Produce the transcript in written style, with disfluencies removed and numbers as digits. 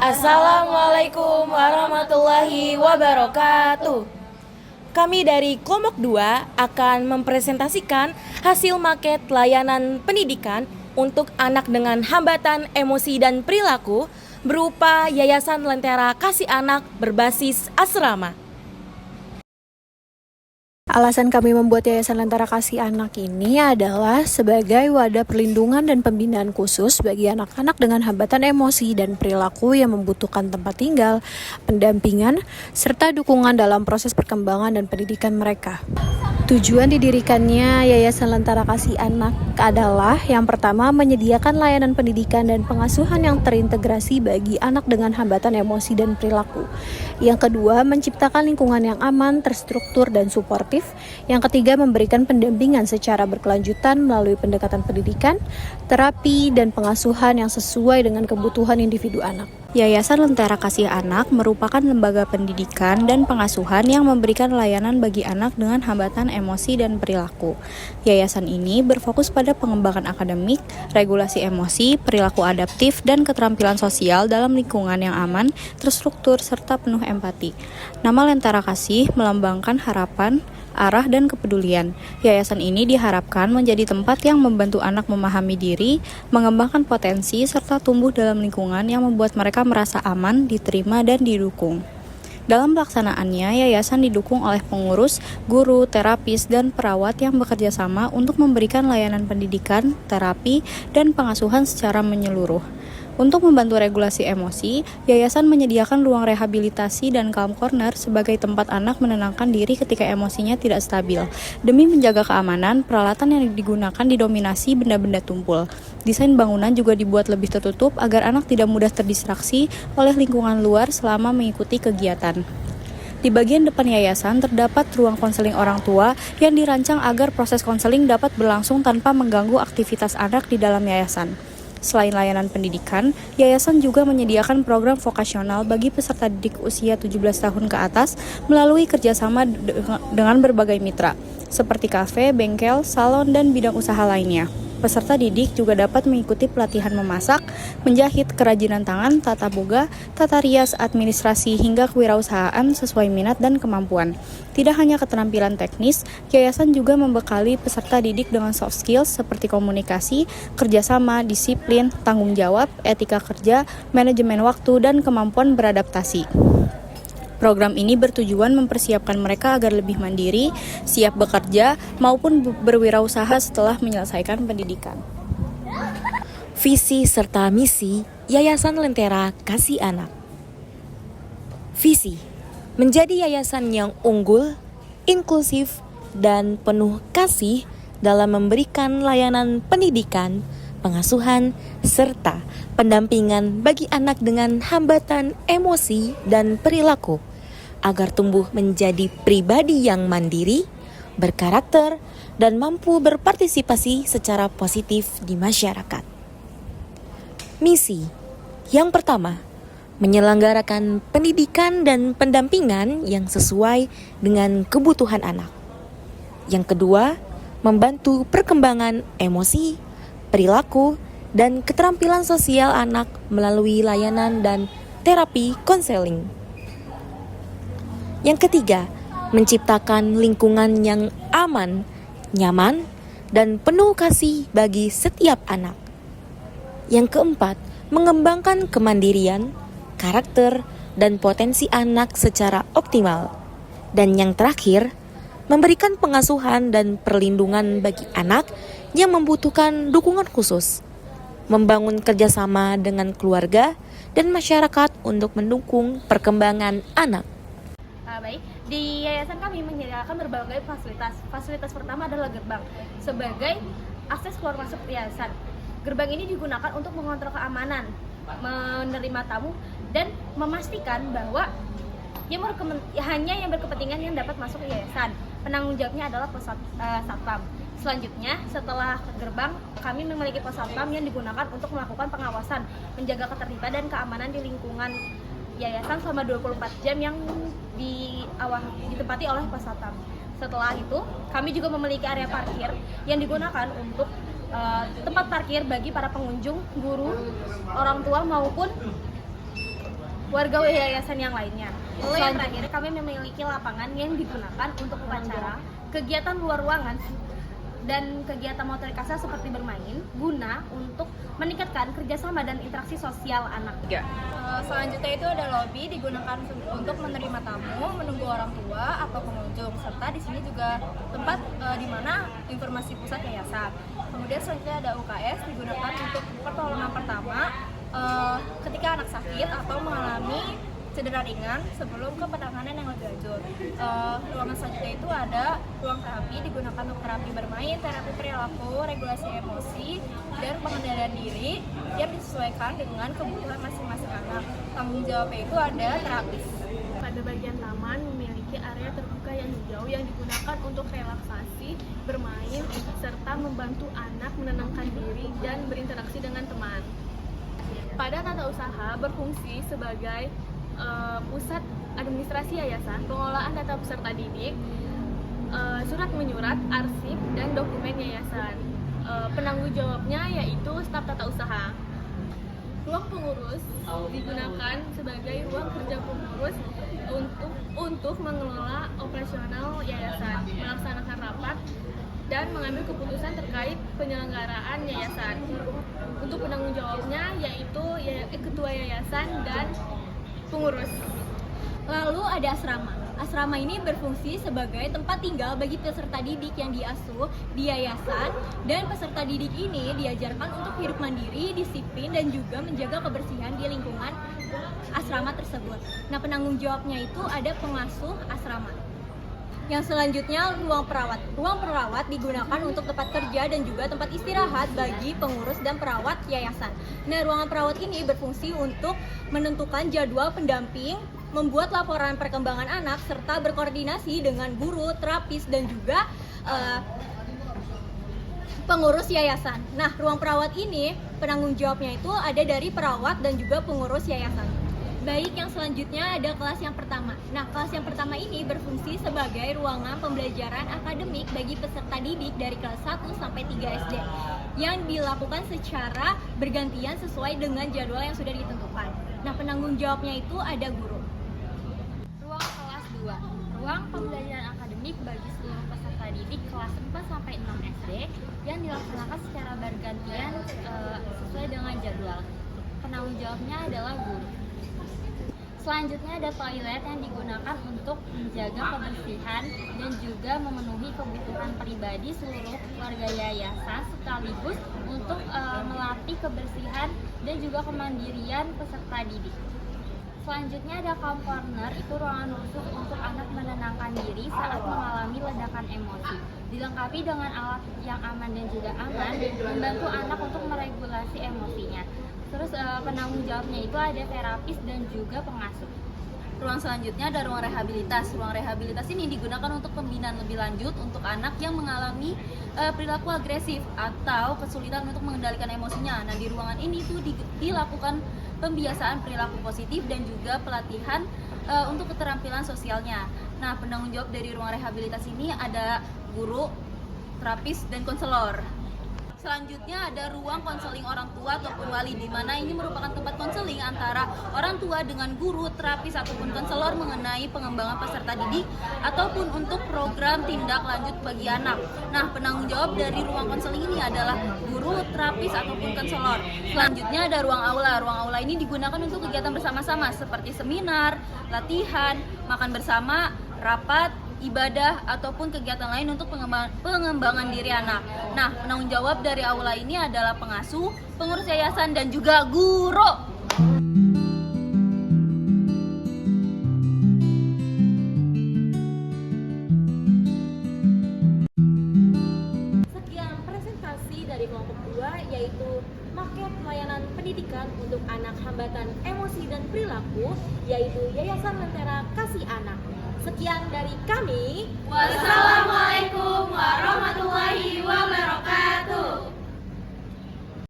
Assalamualaikum warahmatullahi wabarakatuh. Kami dari Kelompok 2 akan mempresentasikan hasil maket layanan pendidikan untuk anak dengan hambatan emosi dan perilaku berupa Yayasan Lentera Kasih Anak berbasis asrama. Alasan kami membuat Yayasan Lentera Kasih Anak ini adalah sebagai wadah perlindungan dan pembinaan khusus bagi anak-anak dengan hambatan emosi dan perilaku yang membutuhkan tempat tinggal, pendampingan, serta dukungan dalam proses perkembangan dan pendidikan mereka. Tujuan didirikannya Yayasan Lentera Kasih Anak adalah yang pertama menyediakan layanan pendidikan dan pengasuhan yang terintegrasi bagi anak dengan hambatan emosi dan perilaku. Yang kedua, menciptakan lingkungan yang aman, terstruktur, dan suportif. Yang ketiga, memberikan pendampingan secara berkelanjutan melalui pendekatan pendidikan, terapi, dan pengasuhan yang sesuai dengan kebutuhan individu anak. Yayasan Lentera Kasih Anak merupakan lembaga pendidikan dan pengasuhan yang memberikan layanan bagi anak dengan hambatan emosi dan perilaku. Yayasan ini berfokus pada pengembangan akademik, regulasi emosi, perilaku adaptif, dan keterampilan sosial dalam lingkungan yang aman, terstruktur, serta penuh empati. Nama Lentera Kasih melambangkan harapan, arah, dan kepedulian. Yayasan ini diharapkan menjadi tempat yang membantu anak memahami diri, mengembangkan potensi, serta tumbuh dalam lingkungan yang membuat mereka merasa aman, diterima, dan didukung. Dalam pelaksanaannya, yayasan didukung oleh pengurus, guru, terapis, dan perawat yang bekerja sama untuk memberikan layanan pendidikan, terapi, dan pengasuhan secara menyeluruh. Untuk membantu regulasi emosi, yayasan menyediakan ruang rehabilitasi dan calm corner sebagai tempat anak menenangkan diri ketika emosinya tidak stabil. Demi menjaga keamanan, peralatan yang digunakan didominasi benda-benda tumpul. Desain bangunan juga dibuat lebih tertutup agar anak tidak mudah terdistraksi oleh lingkungan luar selama mengikuti kegiatan. Di bagian depan yayasan terdapat ruang konseling orang tua yang dirancang agar proses konseling dapat berlangsung tanpa mengganggu aktivitas anak di dalam yayasan. Selain layanan pendidikan, yayasan juga menyediakan program vokasional bagi peserta didik usia 17 tahun ke atas melalui kerjasama dengan berbagai mitra, seperti kafe, bengkel, salon, dan bidang usaha lainnya. Peserta didik juga dapat mengikuti pelatihan memasak, menjahit, kerajinan tangan, tata boga, tata rias, administrasi, hingga kewirausahaan sesuai minat dan kemampuan. Tidak hanya keterampilan teknis, yayasan juga membekali peserta didik dengan soft skills seperti komunikasi, kerjasama, disiplin, tanggung jawab, etika kerja, manajemen waktu, dan kemampuan beradaptasi. Program ini bertujuan mempersiapkan mereka agar lebih mandiri, siap bekerja, maupun berwirausaha setelah menyelesaikan pendidikan. Visi serta misi Yayasan Lentera Kasih Anak. Visi: menjadi yayasan yang unggul, inklusif, dan penuh kasih dalam memberikan layanan pendidikan, pengasuhan, serta pendampingan bagi anak dengan hambatan emosi dan perilaku, agar tumbuh menjadi pribadi yang mandiri, berkarakter, dan mampu berpartisipasi secara positif di masyarakat. Misi yang pertama, menyelenggarakan pendidikan dan pendampingan yang sesuai dengan kebutuhan anak. Yang kedua, membantu perkembangan emosi, perilaku, dan keterampilan sosial anak melalui layanan dan terapi konseling. Yang ketiga, menciptakan lingkungan yang aman, nyaman, dan penuh kasih bagi setiap anak. Yang keempat, mengembangkan kemandirian, karakter, dan potensi anak secara optimal. Dan yang terakhir, memberikan pengasuhan dan perlindungan bagi anak yang membutuhkan dukungan khusus, membangun kerjasama dengan keluarga dan masyarakat untuk mendukung perkembangan anak. Baik, di yayasan kami menyediakan berbagai fasilitas. Fasilitas pertama adalah gerbang sebagai akses keluar masuk yayasan. Gerbang ini digunakan untuk mengontrol keamanan, menerima tamu, dan memastikan bahwa hanya yang berkepentingan yang dapat masuk ke yayasan. Penanggung jawabnya adalah satpam. Selanjutnya, setelah gerbang, kami memiliki pos satpam yang digunakan untuk melakukan pengawasan, menjaga ketertiban dan keamanan di lingkungan yayasan selama 24 jam yang ditempati oleh pos satpam. Setelah itu, kami juga memiliki area parkir yang digunakan untuk tempat parkir bagi para pengunjung, guru, orang tua maupun warga yayasan yang lainnya. Lalu yang terakhir, kami memiliki lapangan yang digunakan untuk upacara, kegiatan luar ruangan, dan kegiatan motorik kasar seperti bermain, guna untuk meningkatkan kerjasama dan interaksi sosial anak. Selanjutnya itu ada lobi digunakan untuk menerima tamu, menunggu orang tua atau pengunjung, serta di sini juga tempat di mana informasi pusat yayasan. Kemudian selanjutnya ada UKS digunakan untuk pertolongan pertama ketika anak sakit atau mengalami cedera ringan sebelum ke penanganan yang lebih lanjut. Ruangan selanjutnya itu ada ruang terapi digunakan untuk terapi bermain, terapi perilaku, regulasi emosi, dan pengendalian diri yang disesuaikan dengan kebutuhan masing-masing anak. Tanggung jawabnya itu ada terapis. Pada bagian taman memiliki area terbuka yang hijau yang digunakan untuk relaksasi, bermain, serta membantu anak menenangkan diri dan berinteraksi dengan teman. Pada tata usaha berfungsi sebagai pusat administrasi yayasan, pengelolaan data peserta didik, surat menyurat, arsip, dan dokumen yayasan. Penanggung jawabnya yaitu staf tata usaha. Ruang pengurus digunakan sebagai ruang kerja pengurus untuk mengelola operasional yayasan, melaksanakan rapat, dan mengambil keputusan terkait penyelenggaraan yayasan. Untuk penanggung jawabnya yaitu ketua yayasan dan pengurus. Lalu ada asrama. Asrama ini berfungsi sebagai tempat tinggal bagi peserta didik yang diasuh di yayasan, dan peserta didik ini diajarkan untuk hidup mandiri, disiplin, dan juga menjaga kebersihan di lingkungan asrama tersebut. Nah, penanggung jawabnya itu ada pengasuh asrama. Yang selanjutnya, ruang perawat. Ruang perawat digunakan untuk tempat kerja dan juga tempat istirahat bagi pengurus dan perawat yayasan. Nah, ruangan perawat ini berfungsi untuk menentukan jadwal pendamping, membuat laporan perkembangan anak, serta berkoordinasi dengan guru, terapis, dan juga pengurus yayasan. Nah, ruang perawat ini penanggung jawabnya itu ada dari perawat dan juga pengurus yayasan. Baik, yang selanjutnya ada kelas yang pertama. Nah, kelas yang pertama ini berfungsi sebagai ruangan pembelajaran akademik bagi peserta didik dari kelas 1 sampai 3 SD yang dilakukan secara bergantian sesuai dengan jadwal yang sudah ditentukan. Nah, penanggung jawabnya itu ada guru. Ruang kelas 2, ruang pembelajaran akademik bagi seluruh peserta didik kelas 4 sampai 6 SD yang dilaksanakan secara bergantian sesuai dengan jadwal. Penanggung jawabnya adalah guru. Selanjutnya ada toilet yang digunakan untuk menjaga kebersihan dan juga memenuhi kebutuhan pribadi seluruh warga yayasan, sekaligus untuk melatih kebersihan dan juga kemandirian peserta didik. Selanjutnya ada calm corner, itu ruangan khusus untuk anak menenangkan diri saat mengalami ledakan emosi. Dilengkapi dengan alat yang aman dan juga aman, membantu anak untuk meregulasi emosinya. Terus penanggung jawabnya itu ada terapis dan juga pengasuh. Ruang selanjutnya ada ruang rehabilitas. Ruang rehabilitas ini digunakan untuk pembinaan lebih lanjut untuk anak yang mengalami perilaku agresif atau kesulitan untuk mengendalikan emosinya. Nah, di ruangan ini tuh dilakukan pembiasaan perilaku positif dan juga pelatihan untuk keterampilan sosialnya. Nah, penanggung jawab dari ruang rehabilitas ini ada guru, terapis, dan konselor. Selanjutnya ada ruang konseling orang tua ataupun wali, di mana ini merupakan tempat konseling antara orang tua dengan guru, terapis, ataupun konselor mengenai pengembangan peserta didik ataupun untuk program tindak lanjut bagi anak. Nah, penanggung jawab dari ruang konseling ini adalah guru, terapis, ataupun konselor. Selanjutnya ada ruang aula. Ruang aula ini digunakan untuk kegiatan bersama-sama seperti seminar, latihan, makan bersama, rapat, ibadah, ataupun kegiatan lain untuk pengembangan diri anak. Nah, penanggung jawab dari aula ini adalah pengasuh, pengurus yayasan, dan juga guru. Sekian presentasi dari kelompok 2, yaitu paket pelayanan pendidikan untuk anak hambatan emosi dan perilaku, yaitu Yayasan Lentera Kasih Anak. Sekian dari kami. Wassalamualaikum warahmatullahi wabarakatuh.